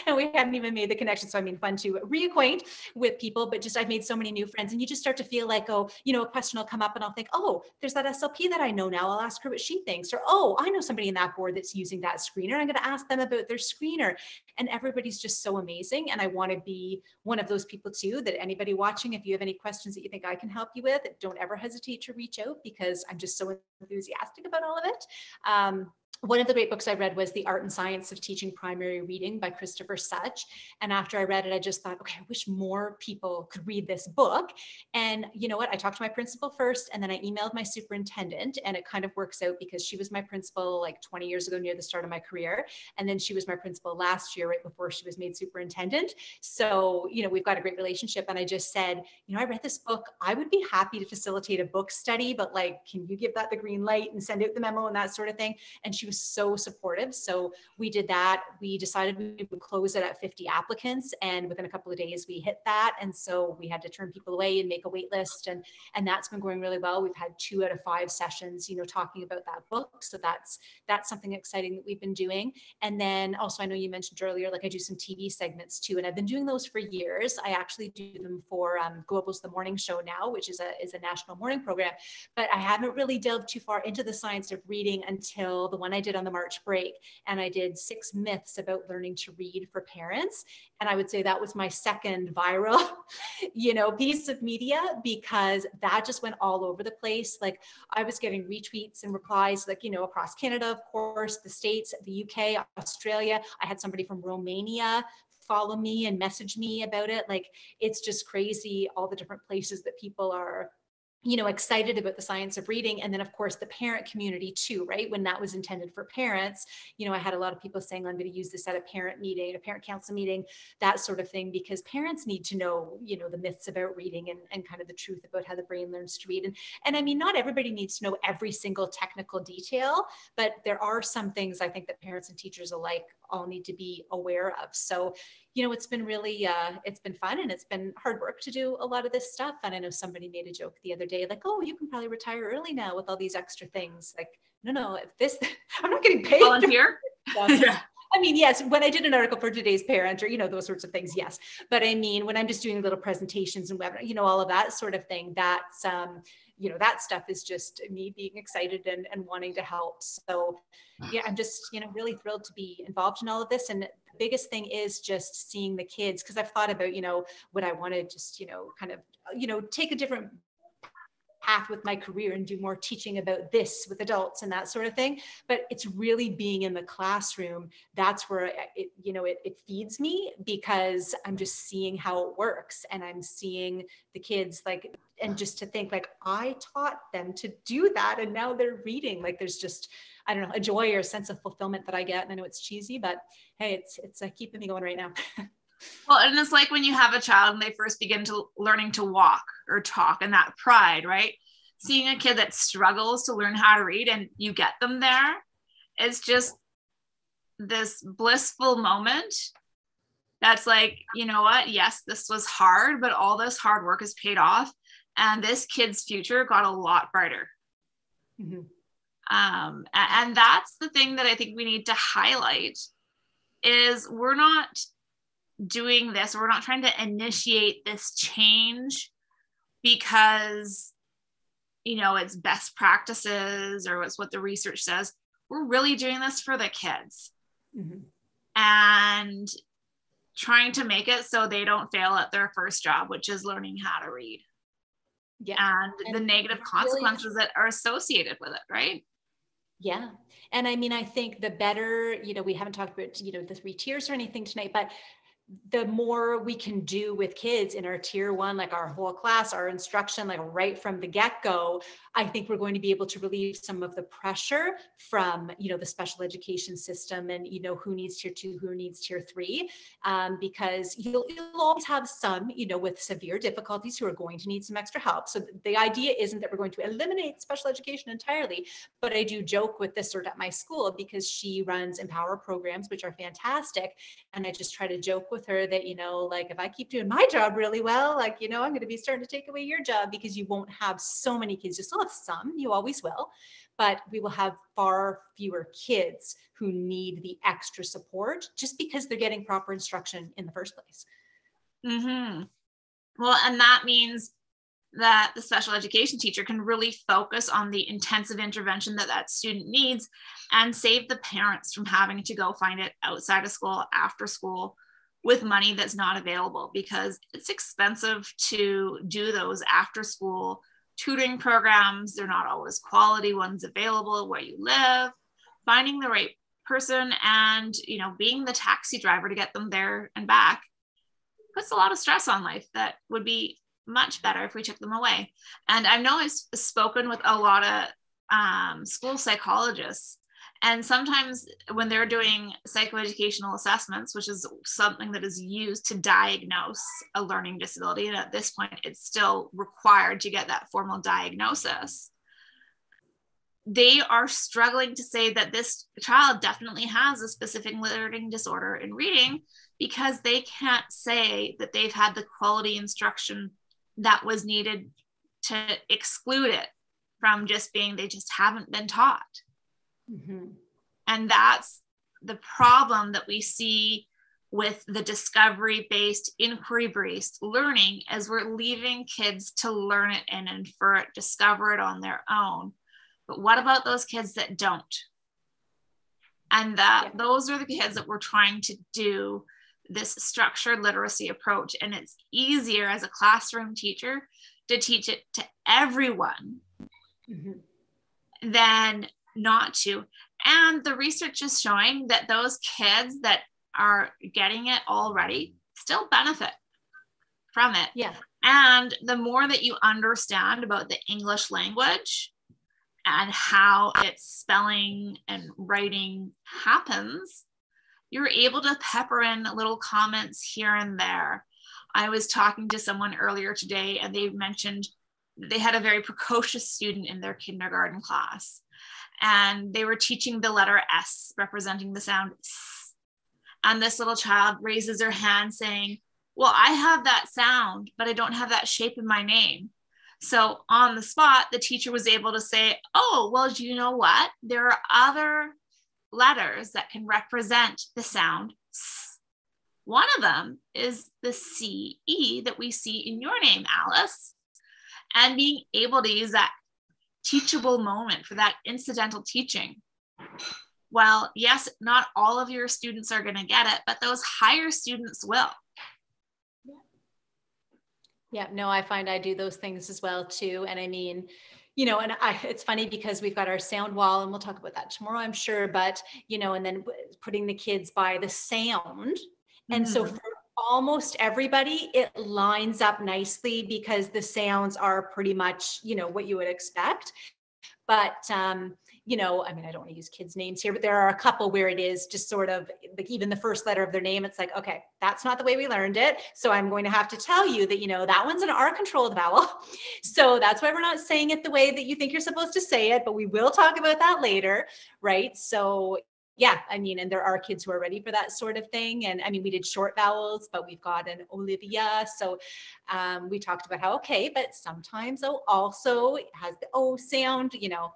And we hadn't even made the connection. So I mean, fun to reacquaint with people, but just I've made so many new friends, and you just start to feel like, oh, a question will come up and I'll think, oh, there's that SLP that I know now. I'll ask her what she thinks. Or, oh, I know somebody in that board that's using that screener. I'm going to ask them about their screener. And everybody's just so amazing. And I want to be one of those people too, that anybody watching, if you have any questions that you think I can help you with, don't ever hesitate to reach out, because I'm just so enthusiastic about all of it. One of the great books I read was The Art and Science of Teaching Primary Reading by Christopher Such. And after I read it, I just thought, okay, I wish more people could read this book. And you know what? I talked to my principal first, and then I emailed my superintendent, and it kind of works out because she was my principal like 20 years ago near the start of my career. And then she was my principal last year, right before she was made superintendent. So, we've got a great relationship. And I just said, I read this book. I would be happy to facilitate a book study, but like, can you give that the green light and send out the memo and that sort of thing? And she was so supportive. So we did that. We decided we would close it at 50 applicants. And within a couple of days, we hit that. And so we had to turn people away and make a wait list. And that's been going really well. We've had 2 out of 5 sessions, talking about that book. So that's something exciting that we've been doing. And then also, I know you mentioned earlier, like I do some TV segments too. And I've been doing those for years. I actually do them for Global's The Morning Show now, which is a national morning program. But I haven't really delved too far into the science of reading until the one I did on the March break, and I did 6 myths about learning to read for parents. And I would say that was my second viral, piece of media, because that just went all over the place. Like I was getting retweets and replies, like, across Canada, of course, the States, the UK, Australia. I had somebody from Romania follow me and message me about it. Like, it's just crazy, all the different places that people are excited about the science of reading. And then of course the parent community too, right? When that was intended for parents, I had a lot of people saying, I'm going to use this at a parent meeting, a parent council meeting, that sort of thing, because parents need to know, the myths about reading and kind of the truth about how the brain learns to read. And I mean, not everybody needs to know every single technical detail, but there are some things I think that parents and teachers alike all need to be aware of. So, it's been really, it's been fun, and it's been hard work to do a lot of this stuff. And I know somebody made a joke the other day, like, oh, you can probably retire early now with all these extra things. Like, no, if this, I'm not getting paid. Volunteer? Yeah. I mean, yes, when I did an article for Today's Parent, or, those sorts of things, yes. But I mean, when I'm just doing little presentations and webinar, all of that sort of thing, that's, that stuff is just me being excited and wanting to help. So yeah, I'm just, really thrilled to be involved in all of this. And the biggest thing is just seeing the kids, because I've thought about, would I want to just, kind of, take a different path with my career and do more teaching about this with adults and that sort of thing. But it's really being in the classroom. That's where it feeds me, because I'm just seeing how it works, and I'm seeing the kids, like, and just to think, like, I taught them to do that, and now they're reading. Like, there's just, I don't know, a joy or a sense of fulfillment that I get. And I know it's cheesy, but hey, it's keeping me going right now. Well, and it's like when you have a child and they first begin to learning to walk or talk, and that pride, right? Seeing a kid that struggles to learn how to read and you get them there, it's just this blissful moment. That's like, you know what? Yes, this was hard, but all this hard work has paid off, and this kid's future got a lot brighter. Mm-hmm. And that's the thing that I think we need to highlight, is we're not doing this, we're not trying to initiate this change because, it's best practices or it's what the research says. We're really doing this for the kids, mm-hmm. and trying to make it so they don't fail at their first job, which is learning how to read. Yeah. And the negative consequences that are associated with it, right? Yeah. And I mean, I think the better, we haven't talked about, the 3 tiers or anything tonight, but the more we can do with kids in our tier 1, like our whole class, our instruction, like right from the get-go, I think we're going to be able to relieve some of the pressure from, the special education system, and, who needs tier 2, who needs tier 3, because you'll always have some, with severe difficulties who are going to need some extra help. So the idea isn't that we're going to eliminate special education entirely, but I do joke with this sort of at my school, because she runs Empower programs, which are fantastic. And I just try to joke with her that, like, if I keep doing my job really well, like, I'm going to be starting to take away your job, because you won't have so many kids. You still have some, you always will, but we will have far fewer kids who need the extra support just because they're getting proper instruction in the first place. Mm-hmm. Well, and that means that the special education teacher can really focus on the intensive intervention that student needs, and save the parents from having to go find it outside of school, after school, with money that's not available, because it's expensive to do those after school tutoring programs. They're not always quality ones available where you live. Finding the right person and, being the taxi driver to get them there and back puts a lot of stress on life that would be much better if we took them away. And I know I've spoken with a lot of school psychologists, and sometimes when they're doing psychoeducational assessments, which is something that is used to diagnose a learning disability, and at this point it's still required to get that formal diagnosis, they are struggling to say that this child definitely has a specific learning disorder in reading, because they can't say that they've had the quality instruction that was needed to exclude it from just being, they just haven't been taught. Mm-hmm. And that's the problem that we see with the discovery-based, inquiry-based learning, as we're leaving kids to learn it and infer it, discover it on their own. But what about those kids that don't? And those are the kids that we're trying to do this structured literacy approach. And it's easier as a classroom teacher to teach it to everyone than not to. And the research is showing that those kids that are getting it already still benefit from it. Yeah. And the more that you understand about the English language and how its spelling and writing happens, you're able to pepper in little comments here and there. I was talking to someone earlier today, and they mentioned they had a very precocious student in their kindergarten class, and they were teaching the letter S, representing the sound S. And this little child raises her hand saying, well, I have that sound, but I don't have that shape in my name. So on the spot, the teacher was able to say, oh, well, do you know what? There are other letters that can represent the sound S. One of them is the CE that we see in your name, Alice. And being able to use that teachable moment for that incidental teaching. Well, yes, not all of your students are going to get it, but those higher students will. Yeah, no, I find I do those things as well too. And I mean, you know, and it's funny because we've got our sound wall, and we'll talk about that tomorrow, I'm sure, but, you know, and then putting the kids by the sound. And so for almost everybody, it lines up nicely because the sounds are pretty much, you know, what you would expect. But, you know, I mean, I don't want to use kids' names here, but there are a couple where it is just sort of like even the first letter of their name, it's like, okay, that's not the way we learned it. So I'm going to have to tell you that, you know, that one's an R-controlled vowel. So that's why we're not saying it the way that you think you're supposed to say it, but we will talk about that later, right? So yeah, I mean, and there are kids who are ready for that sort of thing. And I mean, we did short vowels, but we've got an Olivia. So we talked about how, okay, but sometimes O also has the O sound, you know,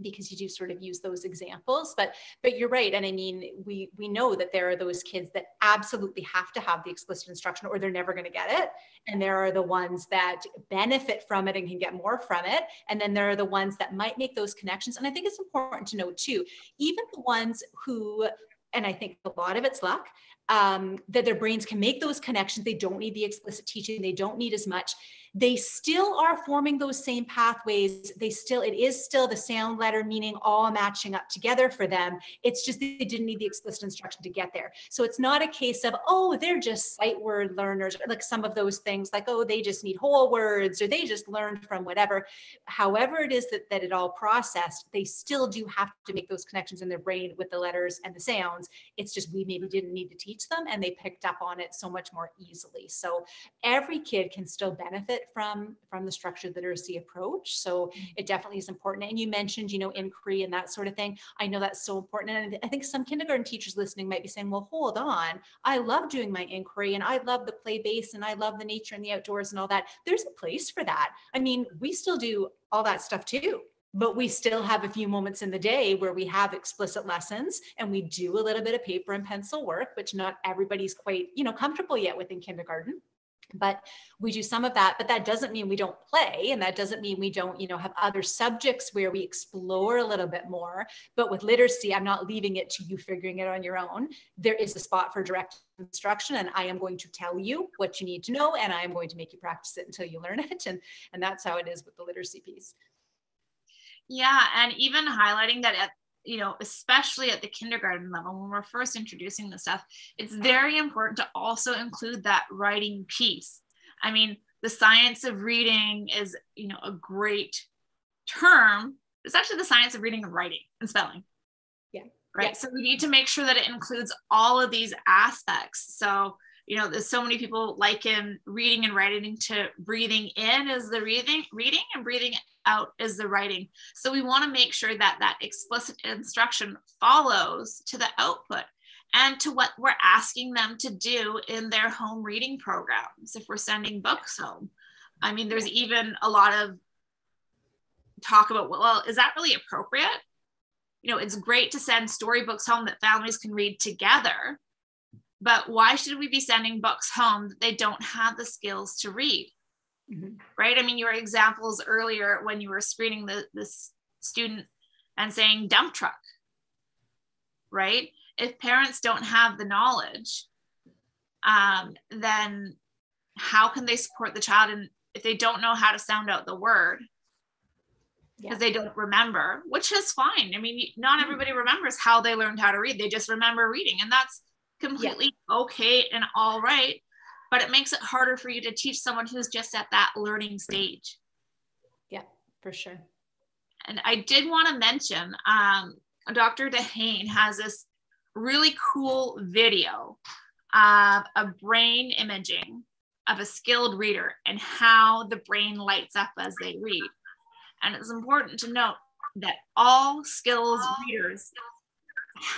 because you do sort of use those examples, but you're right. And I mean, we know that there are those kids that absolutely have to have the explicit instruction or they're never going to get it. And there are the ones that benefit from it and can get more from it. And then there are the ones that might make those connections. And I think it's important to note too, even the ones who, and I think a lot of it's luck, that their brains can make those connections. They don't need the explicit teaching. They don't need as much. They still are forming those same pathways. It is still the sound letter meaning all matching up together for them. It's just they didn't need the explicit instruction to get there. So it's not a case of, oh, they're just sight word learners, or like some of those things like, oh, they just need whole words or they just learned from whatever. However it is that it all processed, they still do have to make those connections in their brain with the letters and the sounds. It's just we maybe didn't need to teach them and they picked up on it so much more easily. So every kid can still benefit from the structured literacy approach. So it definitely is important. And you mentioned, you know, inquiry and that sort of thing. I know that's so important. And I think some kindergarten teachers listening might be saying, well, hold on, I love doing my inquiry and I love the play base and I love the nature and the outdoors and all that. There's a place for that. I mean, we still do all that stuff too. But we still have a few moments in the day where we have explicit lessons and we do a little bit of paper and pencil work, which not everybody's quite, you know, comfortable yet with in kindergarten. But we do some of that, but that doesn't mean we don't play. And that doesn't mean we don't, you know, have other subjects where we explore a little bit more. But with literacy, I'm not leaving it to you figuring it on your own. There is a spot for direct instruction, and I am going to tell you what you need to know, and I am going to make you practice it until you learn it. And that's how it is with the literacy piece. Yeah, and even highlighting that at, you know, especially at the kindergarten level, when we're first introducing the stuff, it's very important to also include that writing piece. I mean, the science of reading is, you know, a great term. It's actually the science of reading and writing and spelling. Yeah. Right. Yeah. So we need to make sure that it includes all of these aspects. So, you know, there's so many people liken reading and writing to breathing in is the reading and breathing out is the writing. So we want to make sure that that explicit instruction follows to the output and to what we're asking them to do in their home reading programs. If we're sending books home, I mean, there's even a lot of talk about, well, is that really appropriate? You know, it's great to send storybooks home that families can read together, but why should we be sending books home that they don't have the skills to read? Mm-hmm. Right? I mean, your examples earlier when you were screening this student and saying dump truck. right? If parents don't have the knowledge, then how can they support the child? And if they don't know how to sound out the word, because they don't remember, which is fine. I mean, not everybody remembers how they learned how to read. They just remember reading, and that's completely okay and all right. But it makes it harder for you to teach someone who's just at that learning stage. Yeah, for sure. And I did want to mention, Dr. DeHane has this really cool video of a brain imaging of a skilled reader and how the brain lights up as they read. And it's important to note that all skilled readers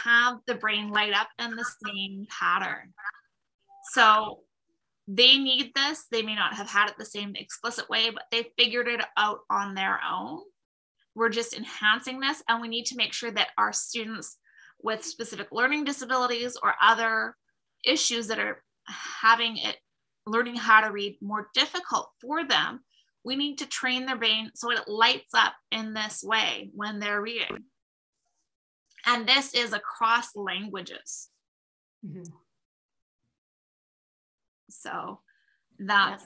have the brain light up in the same pattern. So they need this. They may not have had it the same explicit way, but they figured it out on their own. We're just enhancing this, and we need to make sure that our students with specific learning disabilities or other issues that are having it learning how to read more difficult for them, we need to train their brain so it lights up in this way when they're reading. And this is across languages. Mm-hmm. So that's,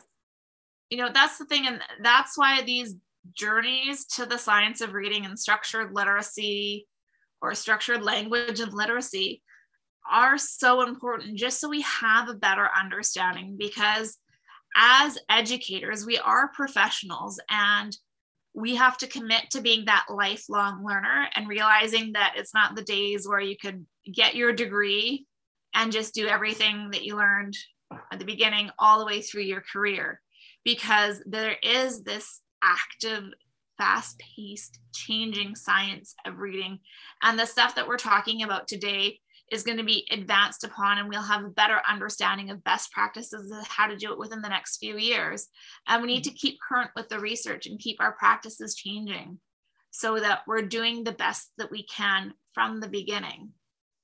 that's the thing. And that's why these journeys to the science of reading and structured literacy or structured language and literacy are so important, just so we have a better understanding, because as educators, we are professionals and we have to commit to being that lifelong learner and realizing that it's not the days where you could get your degree and just do everything that you learned at the beginning all the way through your career, because there is this active, fast-paced, changing science of reading. And the stuff that we're talking about today is going to be advanced upon, and we'll have a better understanding of best practices of how to do it within the next few years. And we need to keep current with the research and keep our practices changing so that we're doing the best that we can from the beginning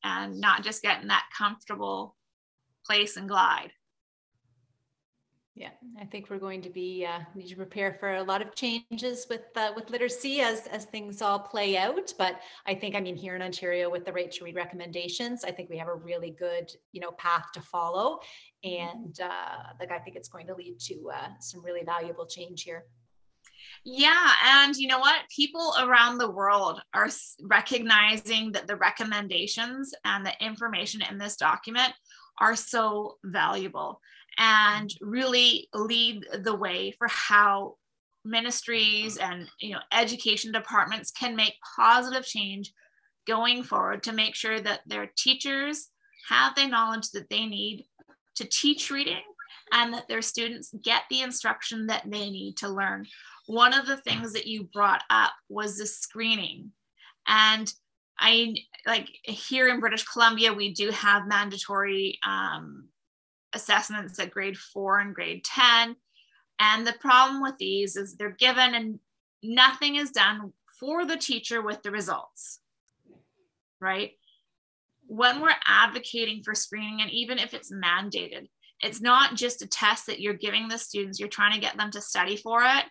and not just get in that comfortable place and glide. Yeah, I think we're going to be need to prepare for a lot of changes with literacy as things all play out. But I think, here in Ontario with the Right to Read recommendations, I think we have a really good, path to follow, and I think it's going to lead to some really valuable change here. Yeah, and you know what? People around the world are recognizing that the recommendations and the information in this document are so valuable and really lead the way for how ministries and education departments can make positive change going forward to make sure that their teachers have the knowledge that they need to teach reading and that their students get the instruction that they need to learn. One of the things that you brought up was the screening. And here in British Columbia, we do have mandatory assessments at grade 4 and grade 10. And the problem with these is they're given and nothing is done for the teacher with the results, right? When we're advocating for screening, and even if it's mandated, it's not just a test that you're giving the students, you're trying to get them to study for it,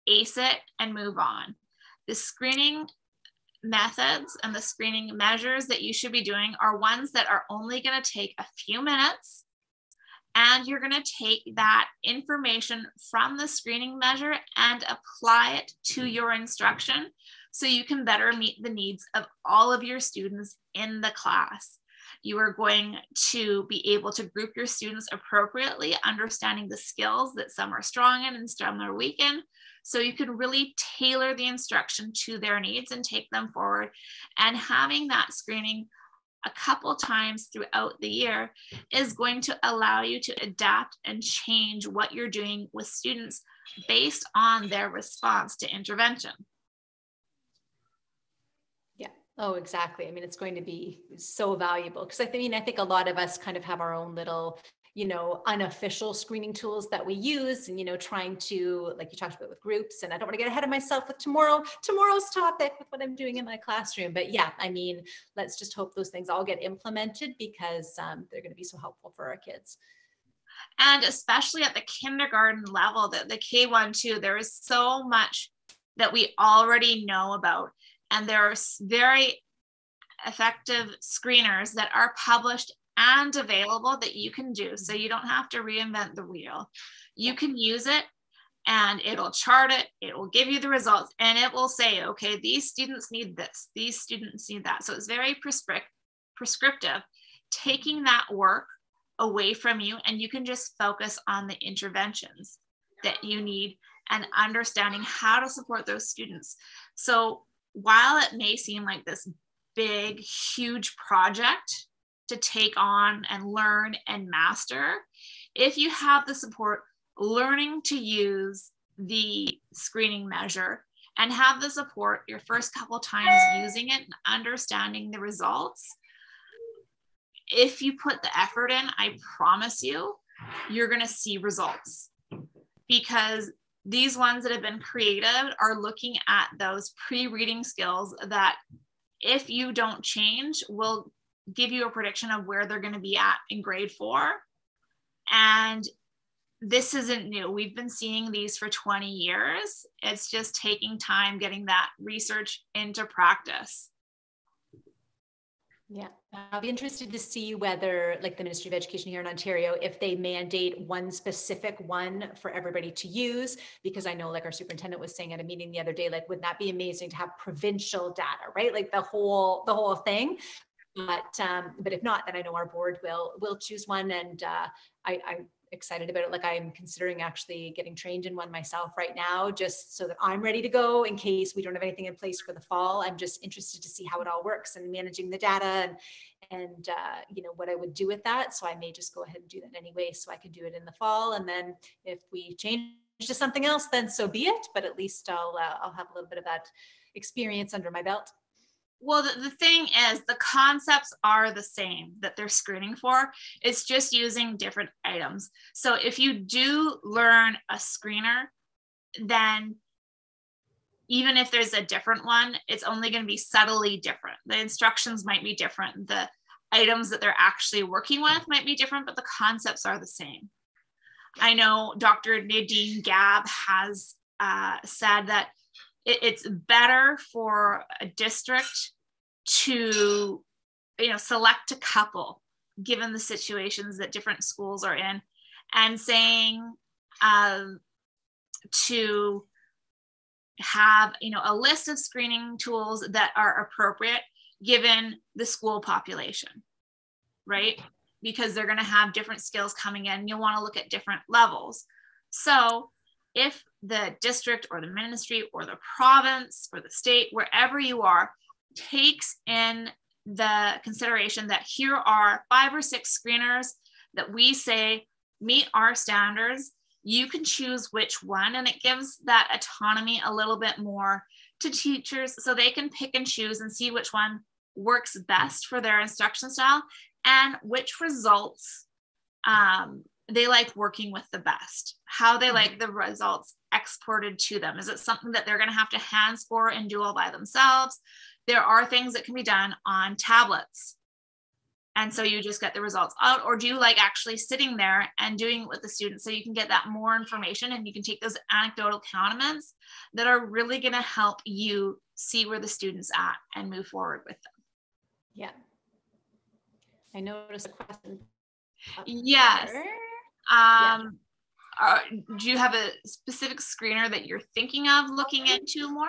ace it, and move on. The screening methods and the screening measures that you should be doing are ones that are only going to take a few minutes, and you're going to take that information from the screening measure and apply it to your instruction so you can better meet the needs of all of your students in the class. You are going to be able to group your students appropriately, understanding the skills that some are strong in and some are weak in, so you can really tailor the instruction to their needs and take them forward. And having that screening a couple times throughout the year is going to allow you to adapt and change what you're doing with students based on their response to intervention. Yeah. Oh, exactly. It's going to be so valuable because I think a lot of us kind of have our own little, unofficial screening tools that we use and, trying to, like you talked about with groups, and I don't want to get ahead of myself with tomorrow's topic with what I'm doing in my classroom. But yeah, let's just hope those things all get implemented because they're going to be so helpful for our kids. And especially at the kindergarten level, the K1-2, there is so much that we already know about. And there are very effective screeners that are published and available that you can do. So you don't have to reinvent the wheel. You can use it and it'll chart it, it will give you the results, and it will say, okay, these students need this, these students need that. So it's very prescriptive, taking that work away from you, and you can just focus on the interventions that you need and understanding how to support those students. So while it may seem like this big, huge project to take on and learn and master, if you have the support, learning to use the screening measure and have the support your first couple times using it and understanding the results, if you put the effort in, I promise you, you're going to see results, because these ones that have been created are looking at those pre-reading skills that, if you don't change, will give you a prediction of where they're going to be at in grade 4. And this isn't new. We've been seeing these for 20 years. It's just taking time getting that research into practice. Yeah, I'll be interested to see whether, like the Ministry of Education here in Ontario, if they mandate one specific one for everybody to use, because I know, like our superintendent was saying at a meeting the other day, like, wouldn't that be amazing to have provincial data, right? Like the whole thing. But if not, then I know our board will choose one, and I'm excited about it. Like, I'm considering actually getting trained in one myself right now, just so that I'm ready to go in case we don't have anything in place for the fall. I'm just interested to see how it all works and managing the data and you know, what I would do with that. So I may just go ahead and do that anyway, so I can do it in the fall. And then if we change to something else, then so be it. But at least I'll have a little bit of that experience under my belt. Well, the thing is, the concepts are the same that they're screening for. It's just using different items. So if you do learn a screener, then even if there's a different one, it's only going to be subtly different. The instructions might be different. The items that they're actually working with might be different, but the concepts are the same. I know Dr. Nadine Gabb has said that it's better for a district to, you know, select a couple given the situations that different schools are in, and saying to have, you know, a list of screening tools that are appropriate given the school population, right? Because they're going to have different skills coming in. You'll want to look at different levels. So if the district or the ministry or the province or the state, wherever you are, takes in the consideration that here are 5 or 6 screeners that we say meet our standards, you can choose which one, and it gives that autonomy a little bit more to teachers, so they can pick and choose and see which one works best for their instruction style and which results they like working with the best, how they like the results exported to them. Is it something that they're going to have to hand score and do all by themselves? There are things that can be done on tablets, and so you just get the results out. Or do you like actually sitting there and doing it with the students, so you can get that more information and you can take those anecdotal comments that are really going to help you see where the student's at and move forward with them. Yeah. I noticed a question. Yes. Yeah. Do you have a specific screener that you're thinking of looking into more?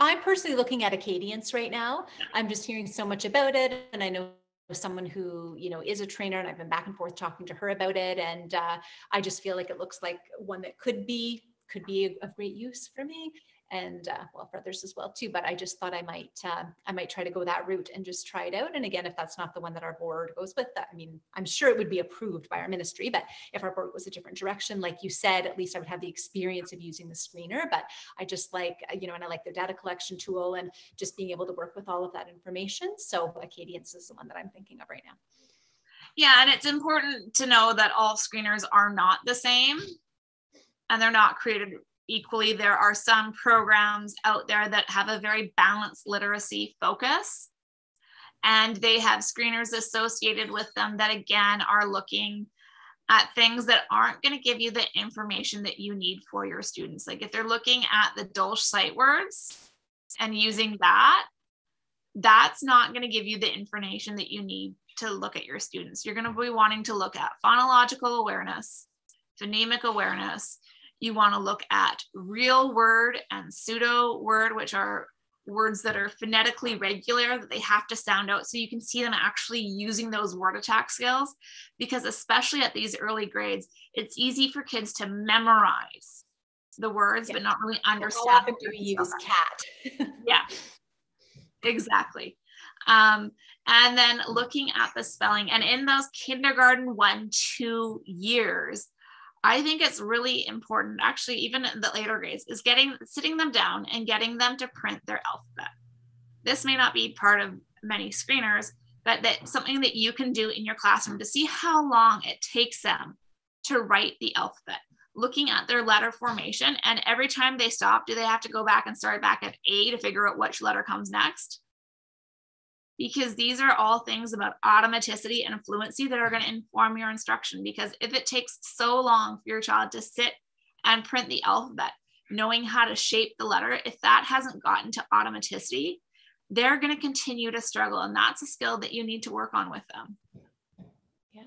I'm personally looking at Acadience right now. I'm just hearing so much about it, and I know someone who, you know, is a trainer, and I've been back and forth talking to her about it, and I just feel like it looks like one that could be of great use for me, and well, for others as well too. But I just thought I might try to go that route and just try it out. And again, if that's not the one that our board goes with, I mean, I'm sure it would be approved by our ministry, but if our board was a different direction, like you said, at least I would have the experience of using the screener. But I just like, you know, and I like their data collection tool and just being able to work with all of that information. So Acadience is the one that I'm thinking of right now. Yeah, and it's important to know that all screeners are not the same, and they're not created equally. There are some programs out there that have a very balanced literacy focus, and they have screeners associated with them that again are looking at things that aren't going to give you the information that you need for your students. Like if they're looking at the Dolch sight words and using that, that's not going to give you the information that you need to look at your students. You're going to be wanting to look at phonological awareness, phonemic awareness. You want to look at real word and pseudo word, which are words that are phonetically regular, that they have to sound out so you can see them actually using those word attack skills. Because especially at these early grades, it's easy for kids to memorize the words, but not really understand. How often do we use cat? Yeah, exactly. And then looking at the spelling, and in those kindergarten 1-2 years, I think it's really important, actually, even in the later grades, is sitting them down and getting them to print their alphabet. This may not be part of many screeners, but that's something that you can do in your classroom to see how long it takes them to write the alphabet. Looking at their letter formation, and every time they stop, do they have to go back and start back at A to figure out which letter comes next? Because these are all things about automaticity and fluency that are going to inform your instruction. Because if it takes so long for your child to sit and print the alphabet, knowing how to shape the letter, if that hasn't gotten to automaticity, they're going to continue to struggle. And that's a skill that you need to work on with them. Yeah.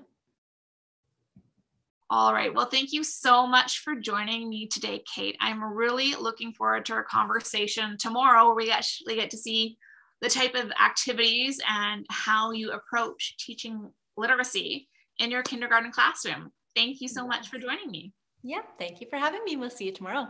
All right. Well, thank you so much for joining me today, Kate. I'm really looking forward to our conversation tomorrow, where we actually get to see the type of activities and how you approach teaching literacy in your kindergarten classroom. Thank you so much for joining me. Yeah, thank you for having me. We'll see you tomorrow.